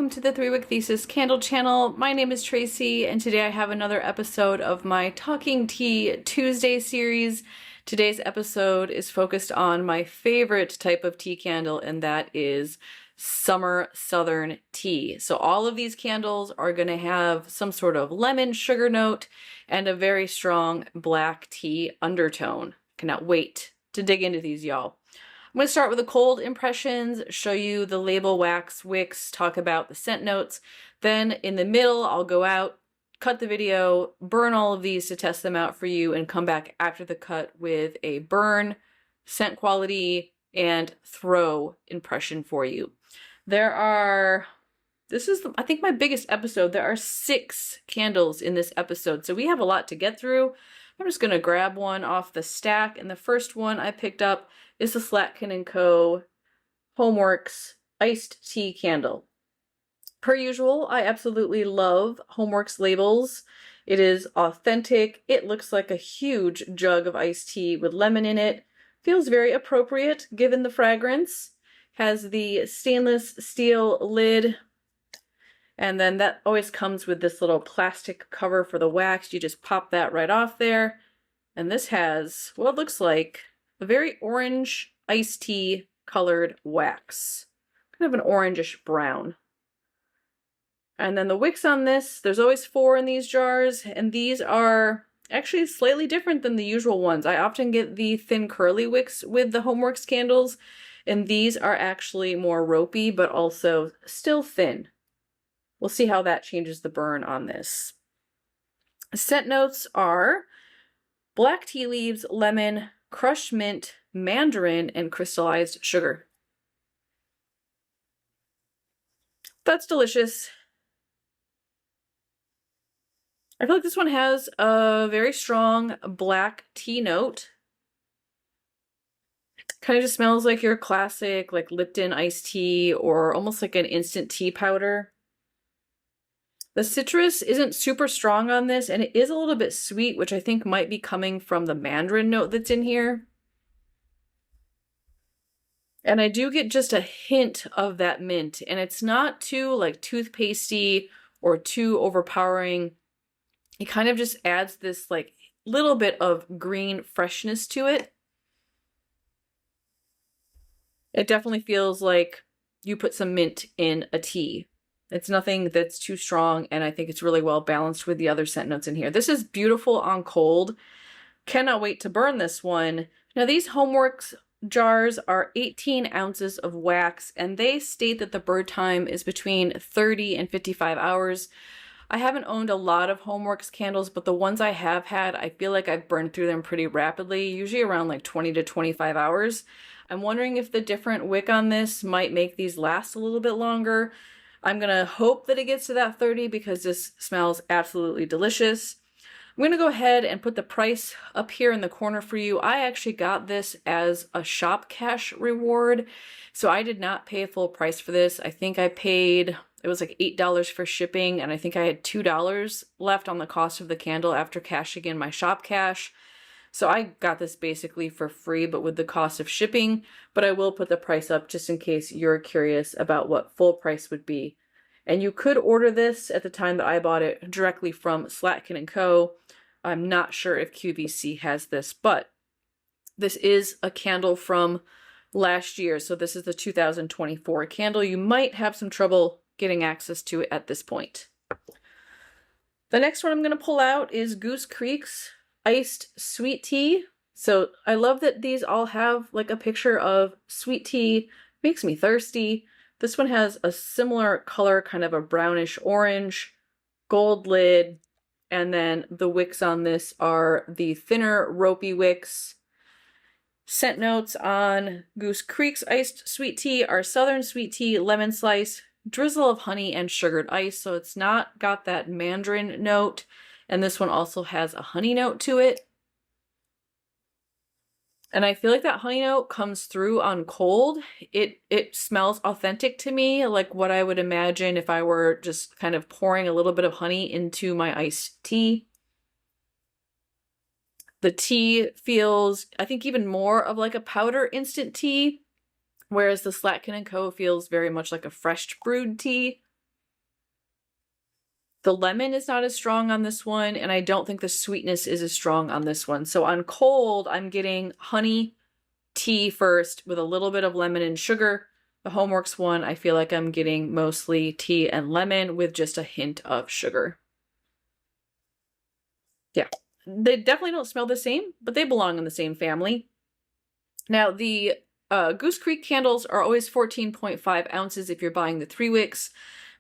welcome to the 3-Wick Thesis candle channel. My name is Tracy, and today I have another episode of my Talking Tea Tuesday series. Today's episode is focused on my favorite type of tea candle, and that is summer southern tea. So all of these candles are going to have some sort of lemon sugar note and a very strong black tea undertone. Cannot wait to dig into these, y'all. I'm going to start with the cold impressions, show you the label, wax, wicks, talk about the scent notes. Then in the middle, I'll go out, cut the video, burn all of these to test them out for you, and come back after the cut with a burn, scent quality, and throw impression for you. This is, I think, my biggest episode. There are 6 candles in this episode, so we have a lot to get through. I'm just going to grab one off the stack, and the first one I picked up is the Slatkin & Co. HomeWorx Iced Tea Candle. Per usual, I absolutely love HomeWorx labels. It is authentic. It looks like a huge jug of iced tea with lemon in it. Feels very appropriate given the fragrance. Has the stainless steel lid. And then that always comes with this little plastic cover for the wax. You just pop that right off there. And this has what looks like a very orange iced tea colored wax. Kind of an orangish brown. And then the wicks on this, there's always 4 in these jars, and these are actually slightly different than the usual ones. I often get the thin curly wicks with the HomeWorx candles, and these are actually more ropey, but also still thin. We'll see how that changes the burn on this. Scent notes are black tea leaves, lemon, crushed mint, mandarin, and crystallized sugar. That's delicious. I feel like this one has a very strong black tea note. Kind of just smells like your classic like Lipton iced tea or almost like an instant tea powder. The citrus isn't super strong on this, and it is a little bit sweet, which I think might be coming from the mandarin note that's in here. And I do get just a hint of that mint, and it's not too like toothpastey or too overpowering. It kind of just adds this like little bit of green freshness to it. It definitely feels like you put some mint in a tea. It's nothing that's too strong, and I think it's really well balanced with the other scent notes in here. This is beautiful on cold. Cannot wait to burn this one. Now these HomeWorx jars are 18 ounces of wax, and they state that the burn time is between 30 and 55 hours. I haven't owned a lot of HomeWorx candles, but the ones I have had, I feel like I've burned through them pretty rapidly, usually around like 20 to 25 hours. I'm wondering if the different wick on this might make these last a little bit longer. I'm gonna hope that it gets to that 30 because this smells absolutely delicious. I'm gonna go ahead and put the price up here in the corner for you. I actually got this as a shop cash reward, so I did not pay a full price for this. I think I paid, it was like $8 for shipping, and I think I had $2 left on the cost of the candle after cashing in my shop cash. So I got this basically for free, but with the cost of shipping. But I will put the price up just in case you're curious about what full price would be. And you could order this at the time that I bought it directly from Slatkin & Co. I'm not sure if QVC has this, but this is a candle from last year. So this is the 2024 candle. You might have some trouble getting access to it at this point. The next one I'm going to pull out is Goose Creek's Iced Sweet Tea. So I love that these all have like a picture of sweet tea. Makes me thirsty. This one has a similar color, kind of a brownish orange, gold lid, and then the wicks on this are the thinner ropey wicks. Scent notes on Goose Creek's Iced Sweet Tea are southern sweet tea, lemon slice, drizzle of honey, and sugared ice. So it's not got that mandarin note. And this one also has a honey note to it. And I feel like that honey note comes through on cold. It smells authentic to me, like what I would imagine if I were just kind of pouring a little bit of honey into my iced tea. The tea feels, I think, even more of like a powder instant tea, whereas the Slatkin & Co. feels very much like a fresh brewed tea. The lemon is not as strong on this one, and I don't think the sweetness is as strong on this one. So on cold, I'm getting honey tea first with a little bit of lemon and sugar. The HomeWorx one, I feel like I'm getting mostly tea and lemon with just a hint of sugar. Yeah, they definitely don't smell the same, but they belong in the same family. Now, the Goose Creek candles are always 14.5 ounces if you're buying the 3 wicks.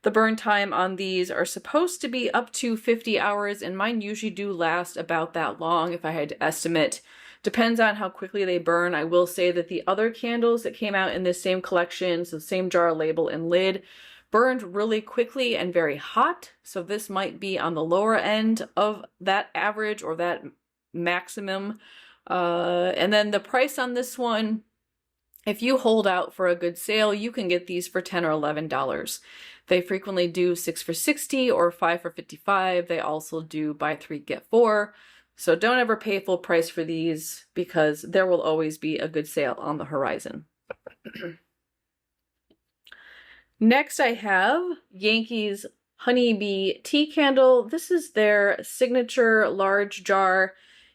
The burn time on these are supposed to be up to 50 hours, and mine usually do last about that long if I had to estimate. Depends on how quickly they burn. I will say that the other candles that came out in this same collection, so same jar, label, and lid, burned really quickly and very hot. So this might be on the lower end of that average or that maximum. And then the price on this one, if you hold out for a good sale, you can get these for $10 or $11. They frequently do 6 for $60 or 5 for $55. They also do buy 3, get 4. So don't ever pay full price for these because there will always be a good sale on the horizon. Next I have Yankee's Honeybee Tea Candle. This is their signature large jar.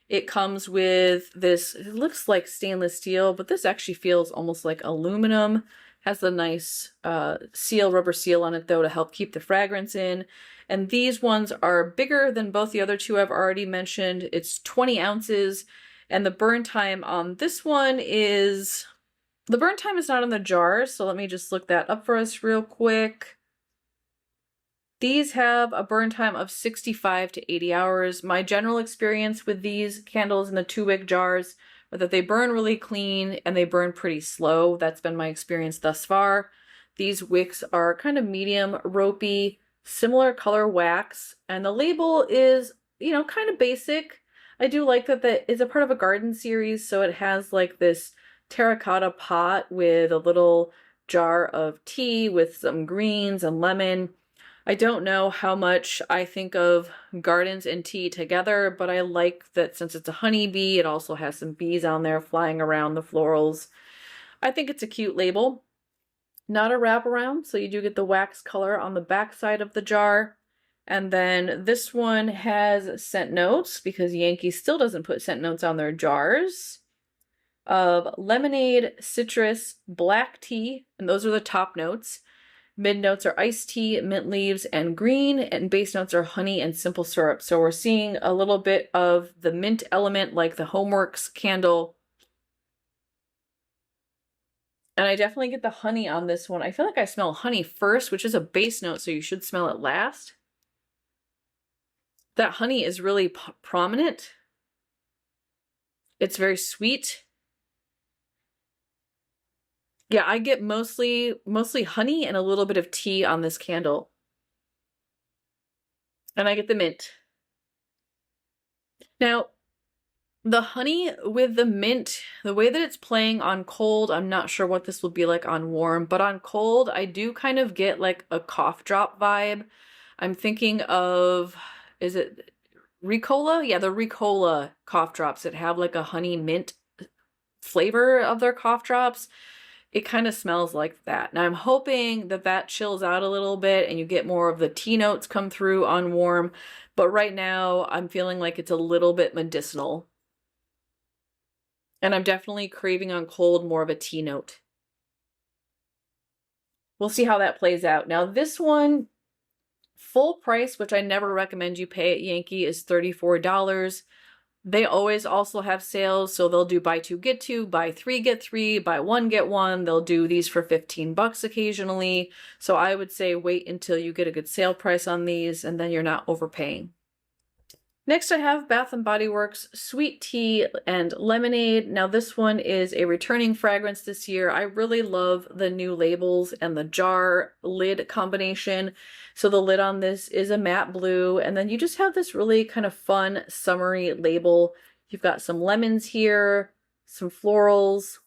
It comes with this, it looks like stainless steel, but this actually feels almost like aluminum. Has the nice rubber seal on it though to help keep the fragrance in. And these ones are bigger than both the other two I've already mentioned. It's 20 ounces. And the burn time on this one is, the burn time is not on the jar. So let me just look that up for us real quick. These have a burn time of 65 to 80 hours. My general experience with these candles in the 2-wick jars are that they burn really clean and they burn pretty slow. That's been my experience thus far. These wicks are kind of medium, ropey, similar color wax, and the label is, you know, kind of basic. I do like that it's a part of a garden series, so it has like this terracotta pot with a little jar of tea with some greens and lemon. I don't know how much I think of gardens and tea together, but I like that since it's a honeybee, it also has some bees on there flying around the florals. I think it's a cute label. Not a wraparound, so you do get the wax color on the back side of the jar. And then this one has scent notes because Yankee still doesn't put scent notes on their jars of lemonade, citrus, black tea, and those are the top notes. Mid notes are iced tea, mint leaves, and green, and base notes are honey and simple syrup. So we're seeing a little bit of the mint element like the HomeWorx candle. And I definitely get the honey on this one. I feel like I smell honey first, which is a base note, so you should smell it last. That honey is really prominent. It's very sweet. Yeah, I get mostly honey and a little bit of tea on this candle. And I get the mint. Now, the honey with the mint, the way that it's playing on cold, I'm not sure what this will be like on warm, but on cold, I do kind of get like a cough drop vibe. I'm thinking of, is it Ricola? Yeah, the Ricola cough drops that have like a honey mint flavor of their cough drops. It kind of smells like that. Now I'm hoping that that chills out a little bit and you get more of the tea notes come through on warm, but right now I'm feeling like it's a little bit medicinal. And I'm definitely craving on cold more of a tea note. We'll see how that plays out. Now this one, full price, which I never recommend you pay at Yankee, is $34. They always also have sales, so they'll do buy 2, get 2, buy 3, get 3, buy 1, get 1. They'll do these for $15 occasionally. So I would say wait until you get a good sale price on these and then you're not overpaying. Next I have Bath & Body Works Sweet Tea and Lemonade. Now this one is a returning fragrance this year. I really love the new labels and the jar lid combination. So the lid on this is a matte blue, and then you just have this really kind of fun summery label. You've got some lemons here, some florals.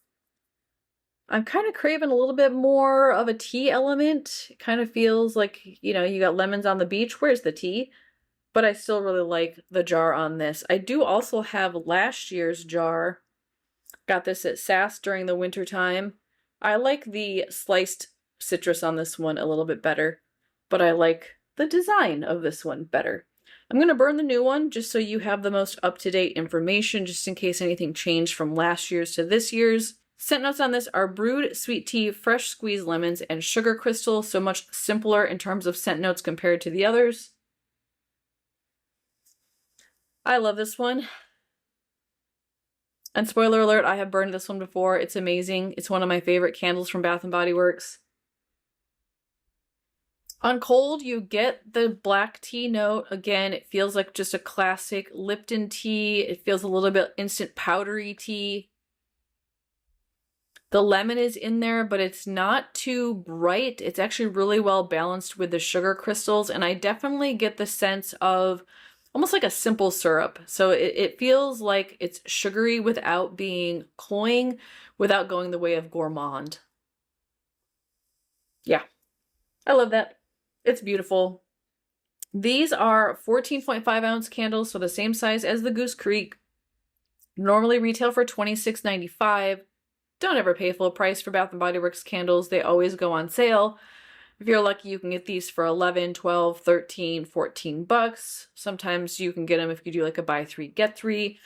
I'm kind of craving a little bit more of a tea element. It kind of feels like, you know, you got lemons on the beach. Where's the tea? But I still really like the jar on this. I do also have last year's jar. Got this at SAS during the winter time. I like the sliced citrus on this one a little bit better, but I like the design of this one better. I'm going to burn the new one just so you have the most up-to-date information, just in case anything changed from last year's to this year's. Scent notes on this are brewed sweet tea, fresh squeezed lemons, and sugar crystal, so much simpler in terms of scent notes compared to the others. I love this one. And spoiler alert, I have burned this one before. It's amazing. It's one of my favorite candles from Bath & Body Works. On cold, you get the black tea note. Again, it feels like just a classic Lipton tea. It feels a little bit instant powdery tea. The lemon is in there, but it's not too bright. It's actually really well balanced with the sugar crystals, and I definitely get the sense of almost like a simple syrup. So it feels like it's sugary without being cloying, without going the way of gourmand. Yeah, I love that. It's beautiful. These are 14.5 ounce candles, so the same size as the Goose Creek. Normally retail for $26.95. Don't ever pay full price for Bath & Body Works candles. They always go on sale. If you're lucky, you can get these for 11, 12, 13, 14 bucks. Sometimes you can get them if you do like a buy three, get three.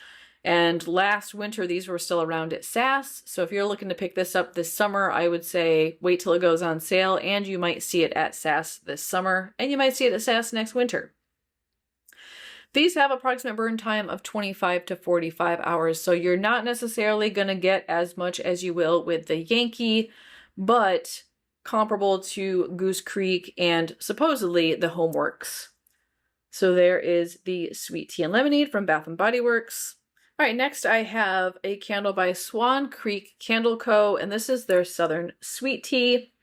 And last winter, these were still around at SAS. So if you're looking to pick this up this summer, I would say wait till it goes on sale, and you might see it at SAS this summer, and you might see it at SAS next winter. These have approximate burn time of 25 to 45 hours, so you're not necessarily going to get as much as you will with the Yankee, but comparable to Goose Creek and supposedly the HomeWorx. So there is the Sweet Tea and Lemonade from Bath & Body Works. All right, next I have a candle by Swan Creek Candle Co., and this is their Southern Sweet Tea.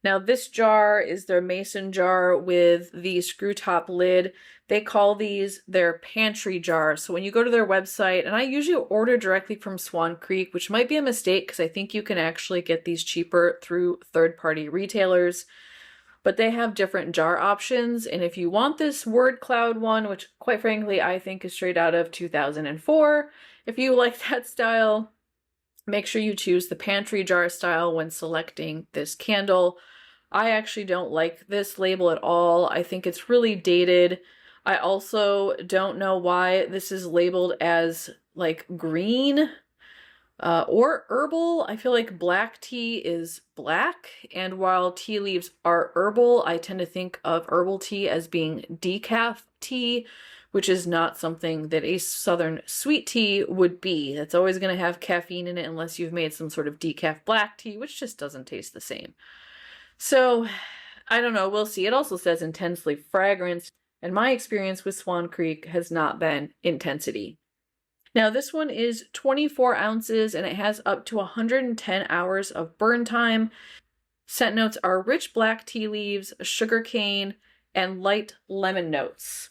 Now this jar is their mason jar with the screw top lid. They call these their pantry jars. So when you go to their website, and I usually order directly from Swan Creek, which might be a mistake because I think you can actually get these cheaper through third-party retailers, but they have different jar options. And if you want this word cloud one, which quite frankly I think is straight out of 2004, if you like that style, make sure you choose the pantry jar style when selecting this candle. I actually don't like this label at all. I think it's really dated. I also don't know why this is labeled as like green or herbal. I feel like black tea is black, and while tea leaves are herbal, I tend to think of herbal tea as being decaf tea, which is not something that a Southern sweet tea would be. It's always going to have caffeine in it unless you've made some sort of decaf black tea, which just doesn't taste the same. So, I don't know, we'll see. It also says intensely fragranced, and my experience with Swan Creek has not been intensity. Now this one is 24 ounces and it has up to 110 hours of burn time. Scent notes are rich black tea leaves, sugar cane, and light lemon notes.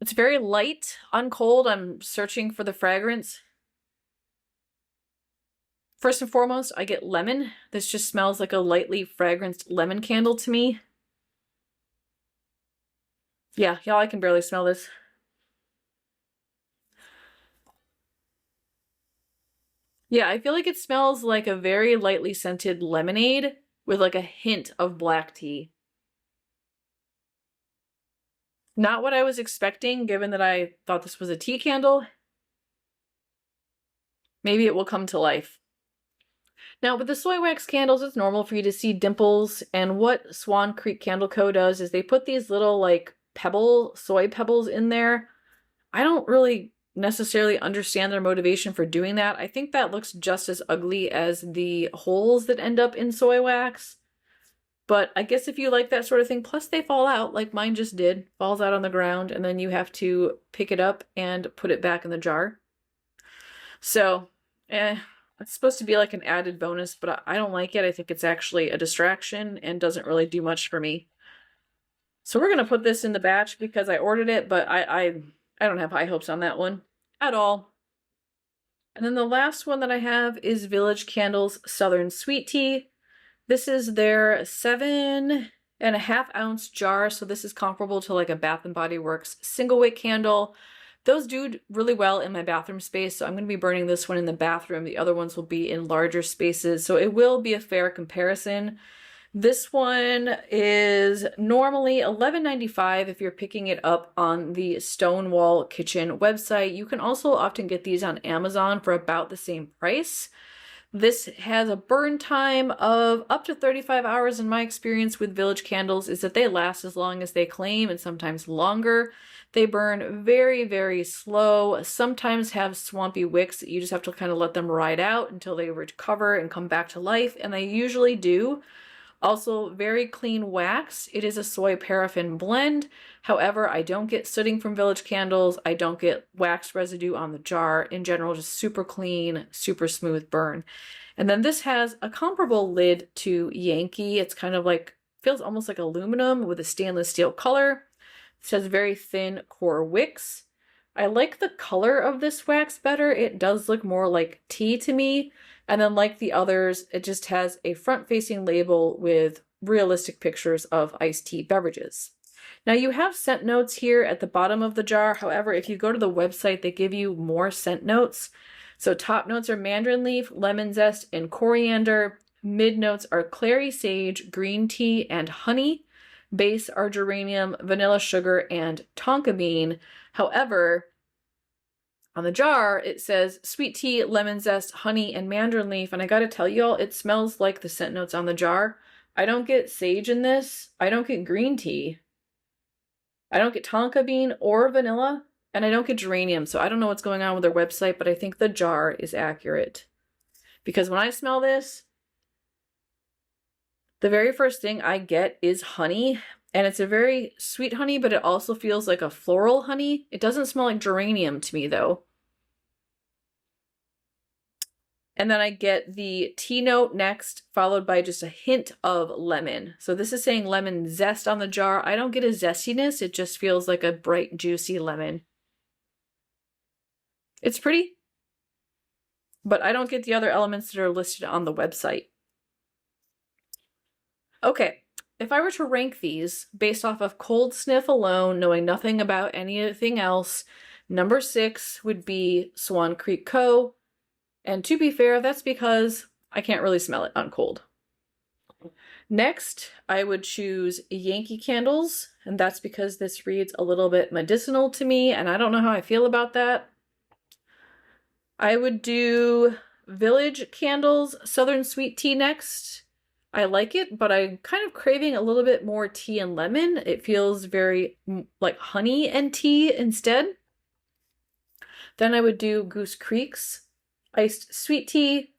It's very light on cold. I'm searching for the fragrance. First and foremost, I get lemon. This just smells like a lightly fragranced lemon candle to me. Yeah, y'all, I can barely smell this. Yeah, I feel like it smells like a very lightly scented lemonade with like a hint of black tea. Not what I was expecting, given that I thought this was a tea candle. Maybe it will come to life. Now, with the soy wax candles, it's normal for you to see dimples, and what Swan Creek Candle Co. does is they put these little, like, soy pebbles in there. I don't really necessarily understand their motivation for doing that. I think that looks just as ugly as the holes that end up in soy wax. But I guess if you like that sort of thing, plus they fall out, like mine just did, falls out on the ground, and then you have to pick it up and put it back in the jar. So, it's supposed to be like an added bonus, but I don't like it. I think it's actually a distraction and doesn't really do much for me. So we're going to put this in the batch because I ordered it, but I don't have high hopes on that one at all. And then the last one that I have is Village Candles Southern Sweet Tea. This is their 7.5 ounce jar, so this is comparable to like a Bath & Body Works single wick candle. Those do really well in my bathroom space, so I'm going to be burning this one in the bathroom. The other ones will be in larger spaces, so it will be a fair comparison. This one is normally $11.95 if you're picking it up on the Stonewall Kitchen website. You can also often get these on Amazon for about the same price. This has a burn time of up to 35 hours. In my experience with Village candles is that they last as long as they claim and sometimes longer. They burn very, very slow, sometimes have swampy wicks that you just have to kind of let them ride out until they recover and come back to life, and they usually do. Also, very clean wax. It is a soy paraffin blend. However, I don't get sooting from Village candles. I don't get wax residue on the jar. In general, just super clean, super smooth burn. And then this has a comparable lid to Yankee. It's kind of like, feels almost like aluminum with a stainless steel color. It has very thin core wicks. I like the color of this wax better. It does look more like tea to me. And then like the others, it just has a front-facing label with realistic pictures of iced tea beverages. Now you have scent notes here at the bottom of the jar. However, if you go to the website, they give you more scent notes. So top notes are mandarin leaf, lemon zest, and coriander. Mid notes are clary sage, green tea, and honey. Base are geranium, vanilla sugar, and tonka bean. However, on the jar, it says sweet tea, lemon zest, honey, and mandarin leaf. And I gotta tell y'all, it smells like the scent notes on the jar. I don't get sage in this. I don't get green tea. I don't get tonka bean or vanilla. And I don't get geranium. So I don't know what's going on with their website, but I think the jar is accurate. Because when I smell this, the very first thing I get is honey. And it's a very sweet honey, but it also feels like a floral honey. It doesn't smell like geranium to me, though. And then I get the tea note next, followed by just a hint of lemon. So this is saying lemon zest on the jar. I don't get a zestiness. It just feels like a bright, juicy lemon. It's pretty, but I don't get the other elements that are listed on the website. Okay. If I were to rank these based off of cold sniff alone, knowing nothing about anything else, number 6 would be Swan Creek Co. And to be fair, that's because I can't really smell it on cold. Next, I would choose Yankee Candles, and that's because this reads a little bit medicinal to me, and I don't know how I feel about that. I would do Village Candles Southern Sweet Tea next. I like it, but I'm kind of craving a little bit more tea and lemon. It feels very like honey and tea instead. Then I would do Goose Creek's Iced Sweet Tea,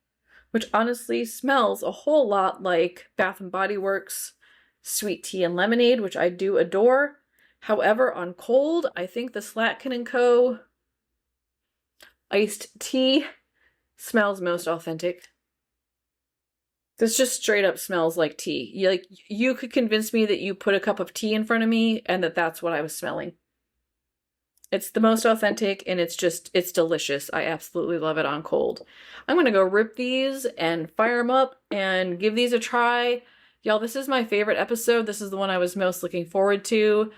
which honestly smells a whole lot like Bath & Body Works Sweet Tea and Lemonade, which I do adore. However, on cold, I think the Slatkin & Co. Iced Tea smells most authentic. This just straight up smells like tea. You could convince me that you put a cup of tea in front of me and that's what I was smelling. It's the most authentic and it's delicious. I absolutely love it on cold. I'm going to go rip these and fire them up and give these a try. Y'all, this is my favorite episode. This is the one I was most looking forward to.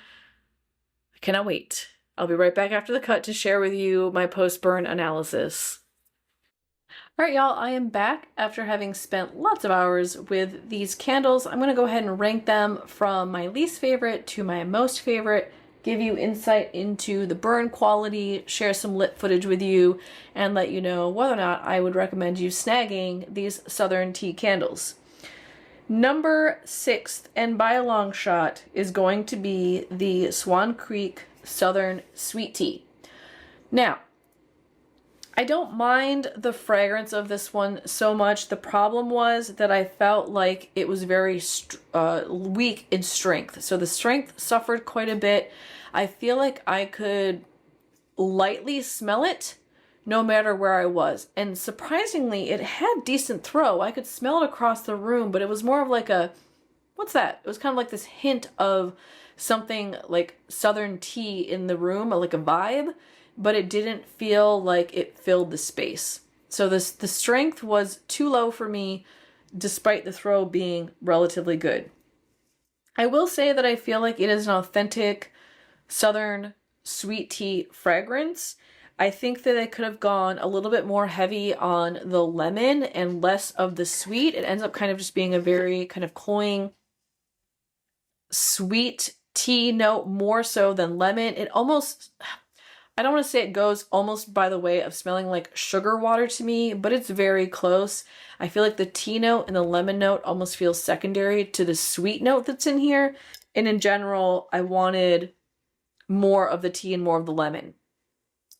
I cannot wait. I'll be right back after the cut to share with you my post-burn analysis. All right, y'all, I am back after having spent lots of hours with these candles. I'm going to go ahead and rank them from my least favorite to my most favorite, give you insight into the burn quality, share some lit footage with you, and let you know whether or not I would recommend you snagging these Southern Tea candles. Number 6, and by a long shot, is going to be the Swan Creek Southern Sweet Tea. Now, I don't mind the fragrance of this one so much. The problem was that I felt like it was very weak in strength. So the strength suffered quite a bit. I feel like I could lightly smell it no matter where I was. And surprisingly, it had decent throw. I could smell it across the room, but it was more of like a, what's that? It was kind of like this hint of something like Southern tea in the room, like a vibe. But it didn't feel like it filled the space. So the strength was too low for me, despite the throw being relatively good. I will say that I feel like it is an authentic Southern sweet tea fragrance. I think that I could have gone a little bit more heavy on the lemon and less of the sweet. It ends up kind of just being a very kind of cloying, sweet tea note more so than lemon. It almost, I don't want to say it goes almost by the way of smelling like sugar water to me, but it's very close. I feel like the tea note and the lemon note almost feels secondary to the sweet note that's in here. And in general, I wanted more of the tea and more of the lemon.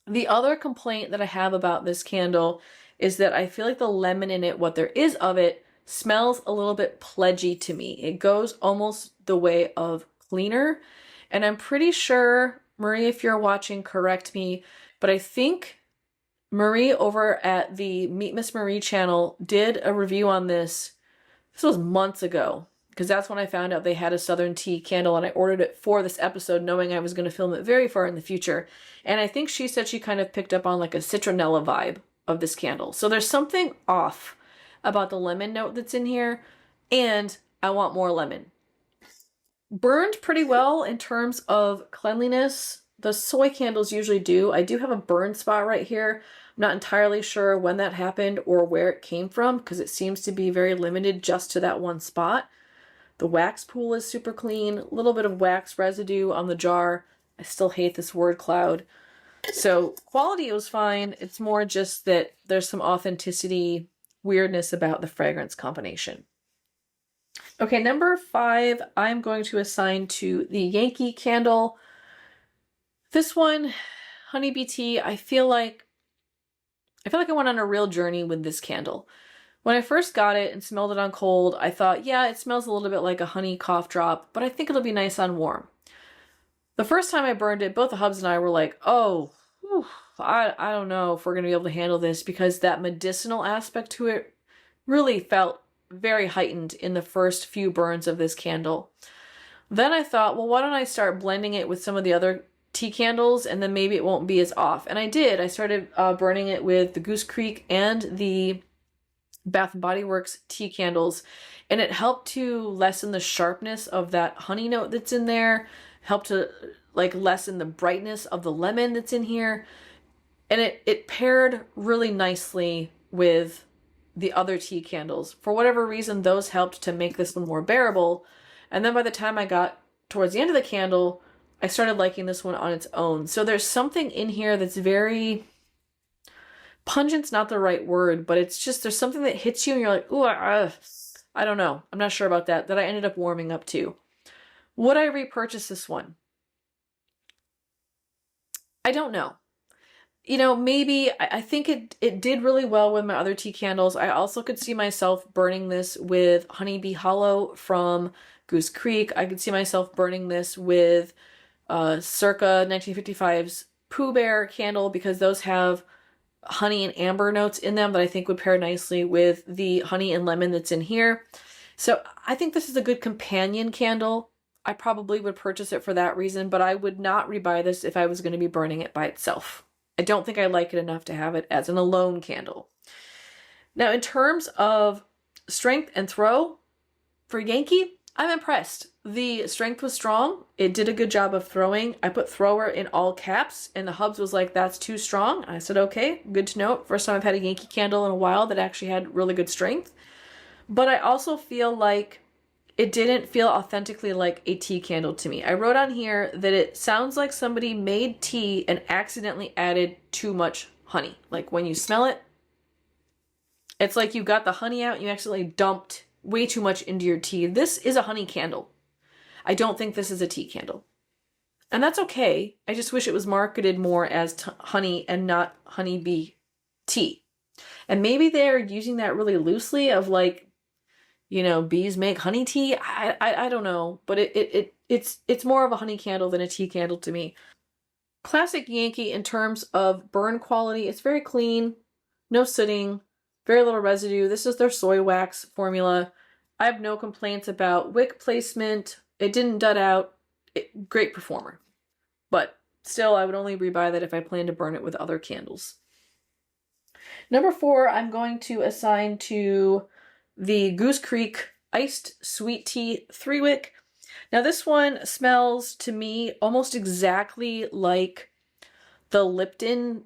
The other complaint that I have about this candle is that I feel like the lemon in it, what there is of it, smells a little bit pledgy to me. It goes almost the way of cleaner. And I'm pretty sure, Marie, if you're watching, correct me, but I think Marie over at the Meet Miss Marie channel did a review on this. This was months ago, because that's when I found out they had a Southern tea candle, and I ordered it for this episode knowing I was going to film it very far in the future. And I think she said she kind of picked up on like a citronella vibe of this candle. So there's something off about the lemon note that's in here, and I want more lemon. Burned pretty well in terms of cleanliness. The soy candles usually do. I do have a burn spot right here. I'm not entirely sure when that happened or where it came from, because it seems to be very limited just to that one spot. The wax pool is super clean. A little bit of wax residue on the jar. I still hate this word cloud. So quality was fine. It's more just that there's some authenticity weirdness about the fragrance combination. Okay, number 5, I'm going to assign to the Yankee Candle. This one, Honeybee Tea, I feel like I went on a real journey with this candle. When I first got it and smelled it on cold, I thought, yeah, it smells a little bit like a honey cough drop, but I think it'll be nice on warm. The first time I burned it, both the hubs and I were like, oh, whew, I don't know if we're going to be able to handle this, because that medicinal aspect to it really felt very heightened in the first few burns of this candle. Then I thought, well, why don't I start blending it with some of the other tea candles, and then maybe it won't be as off. And I did. I started burning it with the Goose Creek and the Bath & Body Works tea candles, and it helped to lessen the sharpness of that honey note that's in there, helped to like lessen the brightness of the lemon that's in here, and it paired really nicely with the other tea candles. For whatever reason, those helped to make this one more bearable. And then by the time I got towards the end of the candle, I started liking this one on its own. So there's something in here that's very pungent's not the right word, but it's just, there's something that hits you and you're like, ooh, I don't know. I'm not sure about that I ended up warming up to. Would I repurchase this one? I don't know. You know, maybe. I think it did really well with my other tea candles. I also could see myself burning this with Honeybee Hollow from Goose Creek. I could see myself burning this with circa 1955's Pooh Bear candle, because those have honey and amber notes in them that I think would pair nicely with the honey and lemon that's in here. So I think this is a good companion candle. I probably would purchase it for that reason, but I would not rebuy this if I was going to be burning it by itself. I don't think I like it enough to have it as an alone candle. Now, in terms of strength and throw for Yankee, I'm impressed. The strength was strong. It did a good job of throwing. I put thrower in all caps, and the hubs was like, that's too strong. I said, okay, good to know. First time I've had a Yankee candle in a while that actually had really good strength. But I also feel like it didn't feel authentically like a tea candle to me. I wrote on here that it sounds like somebody made tea and accidentally added too much honey. Like when you smell it, it's like you got the honey out and you accidentally dumped way too much into your tea. This is a honey candle. I don't think this is a tea candle. And that's okay. I just wish it was marketed more as honey and not honeybee tea. And maybe they're using that really loosely of like, you know, bees make honey tea. I don't know, but it's more of a honey candle than a tea candle to me. Classic Yankee in terms of burn quality. It's very clean, no sooting, very little residue. This is their soy wax formula. I have no complaints about wick placement. It didn't dud out. Great performer. But still, I would only rebuy that if I plan to burn it with other candles. Number 4, I'm going to assign to the Goose Creek Iced Sweet Tea 3-Wick. Now this one smells to me almost exactly like the Lipton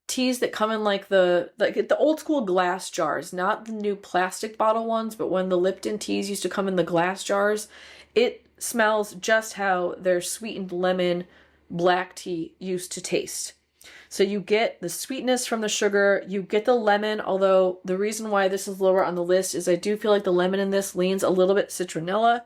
teas that come in like the old school glass jars, not the new plastic bottle ones, but when the Lipton teas used to come in the glass jars, it smells just how their sweetened lemon black tea used to taste. So you get the sweetness from the sugar, you get the lemon, although the reason why this is lower on the list is I do feel like the lemon in this leans a little bit citronella.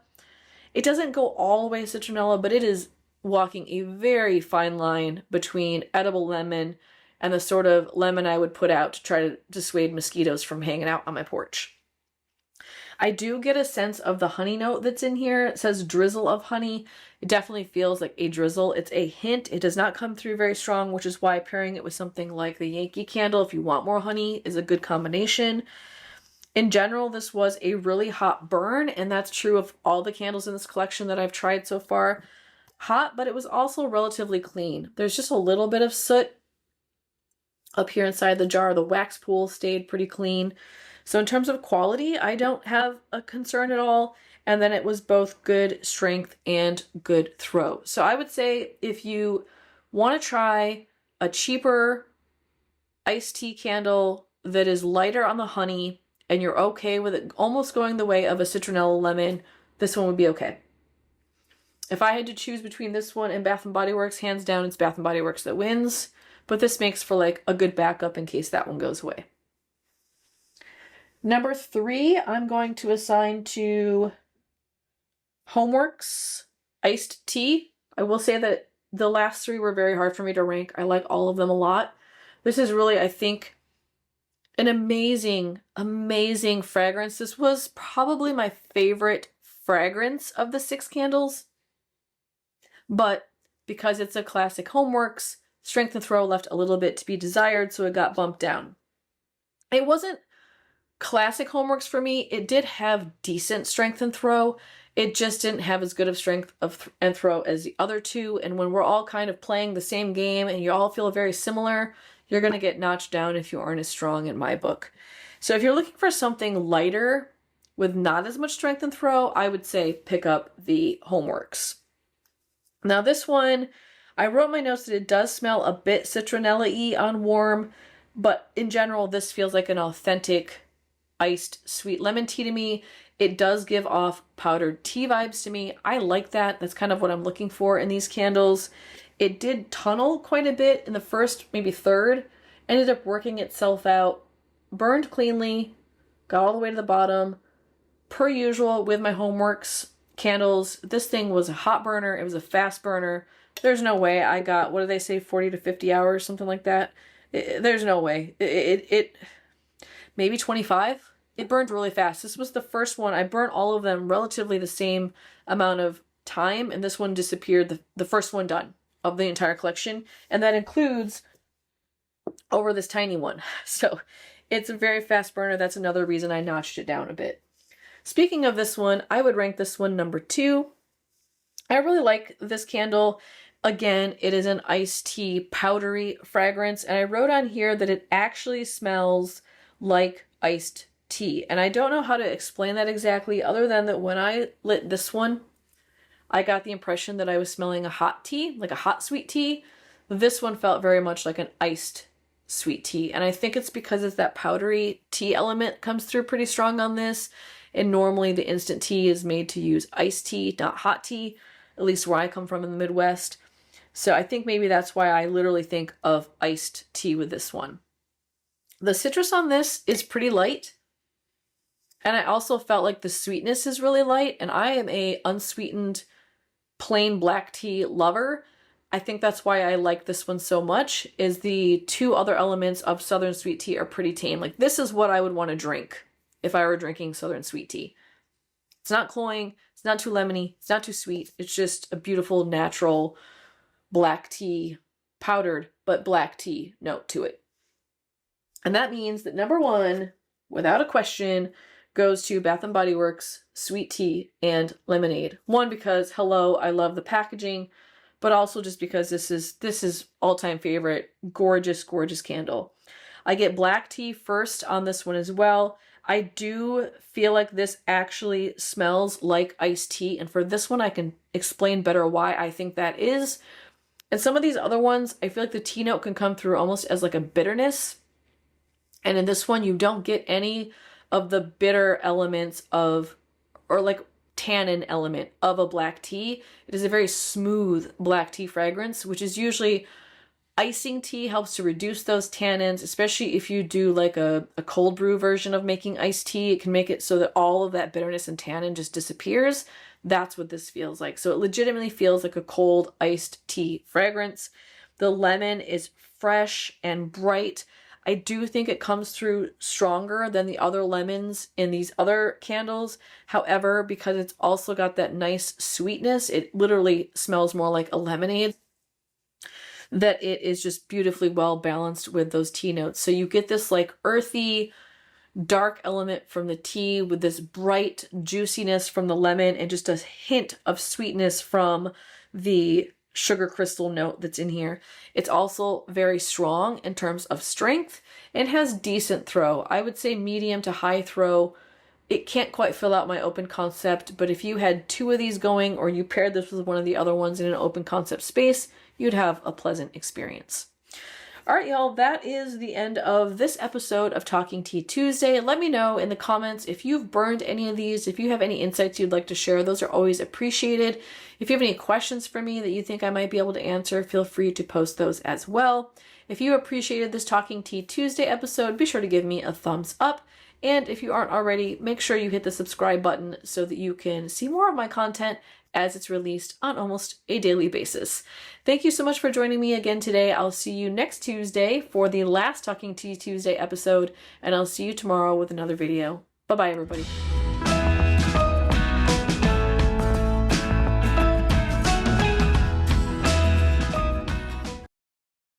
It doesn't go all the way citronella, but it is walking a very fine line between edible lemon and the sort of lemon I would put out to try to dissuade mosquitoes from hanging out on my porch. I do get a sense of the honey note that's in here. It says drizzle of honey. It definitely feels like a drizzle. It's a hint. It does not come through very strong, which is why pairing it with something like the Yankee Candle, if you want more honey, is a good combination. In general, this was a really hot burn, and that's true of all the candles in this collection that I've tried so far. Hot, but it was also relatively clean. There's just a little bit of soot up here inside the jar. The wax pool stayed pretty clean. So in terms of quality, I don't have a concern at all. And then it was both good strength and good throw. So I would say if you want to try a cheaper iced tea candle that is lighter on the honey and you're okay with it almost going the way of a citronella lemon, this one would be okay. If I had to choose between this one and Bath & Body Works, hands down, it's Bath & Body Works that wins. But this makes for like a good backup in case that one goes away. Number 3, I'm going to assign to HomeWorx iced tea. I will say that the last 3 were very hard for me to rank. I like all of them a lot. This is really, I think, an amazing, amazing fragrance. This was probably my favorite fragrance of the 6 candles. But because it's a classic HomeWorx, strength and throw left a little bit to be desired, so it got bumped down. It wasn't classic HomeWorx for me. It did have decent strength and throw. It just didn't have as good of strength and throw as the other 2. And when we're all kind of playing the same game and you all feel very similar, you're going to get notched down if you aren't as strong in my book. So if you're looking for something lighter with not as much strength and throw, I would say pick up the HomeWorx. Now this one, I wrote in my notes that it does smell a bit citronella-y on warm, but in general, this feels like an authentic iced sweet lemon tea to me. It does give off powdered tea vibes to me. I like that. That's kind of what I'm looking for in these candles. It did tunnel quite a bit in the first, maybe third, ended up working itself out, burned cleanly, got all the way to the bottom. Per usual with my HomeWorx candles, this thing was a hot burner. It was a fast burner. There's no way I got, what do they say, 40 to 50 hours, something like that. There's no way. It maybe 25. It burned really fast. This was the first one. I burnt all of them relatively the same amount of time, and this one disappeared, the first one done of the entire collection, and that includes over this tiny one. So it's a very fast burner. That's another reason I notched it down a bit. Speaking of this one, I would rank this one number 2. I really like this candle. Again, it is an iced tea powdery fragrance, and I wrote on here that it actually smells like iced tea. And I don't know how to explain that exactly, other than that when I lit this one, I got the impression that I was smelling a hot tea, like a hot sweet tea. This one felt very much like an iced sweet tea. And I think it's because it's that powdery tea element comes through pretty strong on this. And normally the instant tea is made to use iced tea, not hot tea, at least where I come from in the Midwest. So I think maybe that's why I literally think of iced tea with this one. The citrus on this is pretty light. And I also felt like the sweetness is really light. And I am a unsweetened plain black tea lover. I think that's why I like this one so much, is the 2 other elements of Southern sweet tea are pretty tame. Like this is what I would want to drink if I were drinking Southern sweet tea. It's not cloying, it's not too lemony, it's not too sweet. It's just a beautiful, natural black tea, powdered, but black tea note to it. And that means that number 1, without a question, goes to Bath & Body Works Sweet Tea and Lemonade. 1, because, hello, I love the packaging, but also just because this is all-time favorite, gorgeous, gorgeous candle. I get black tea first on this one as well. I do feel like this actually smells like iced tea, and for this one I can explain better why I think that is. And some of these other ones, I feel like the tea note can come through almost as like a bitterness. And in this one, you don't get any of the bitter elements of, or like tannin element of a black tea. It is a very smooth black tea fragrance, which is usually icing tea helps to reduce those tannins, especially if you do like a cold brew version of making iced tea. It can make it so that all of that bitterness and tannin just disappears. That's what this feels like. So it legitimately feels like a cold iced tea fragrance. The lemon is fresh and bright. I do think it comes through stronger than the other lemons in these other candles. However, because it's also got that nice sweetness, it literally smells more like a lemonade, that it is just beautifully well balanced with those tea notes. So you get this like earthy, dark element from the tea with this bright juiciness from the lemon and just a hint of sweetness from the sugar crystal note that's in here. It's also very strong in terms of strength and has decent throw. I would say medium to high throw. It can't quite fill out my open concept, but if you had 2 of these going or you paired this with one of the other ones in an open concept space, you'd have a pleasant experience. All right, y'all, that is the end of this episode of Talking Tea Tuesday. Let me know in the comments if you've burned any of these, if you have any insights you'd like to share. Those are always appreciated. If you have any questions for me that you think I might be able to answer, feel free to post those as well. If you appreciated this Talking Tea Tuesday episode, be sure to give me a thumbs up. And if you aren't already, make sure you hit the subscribe button so that you can see more of my content as it's released on almost a daily basis. Thank you so much for joining me again today. I'll see you next Tuesday for the last Talking Tea Tuesday episode, and I'll see you tomorrow with another video. Bye-bye, everybody.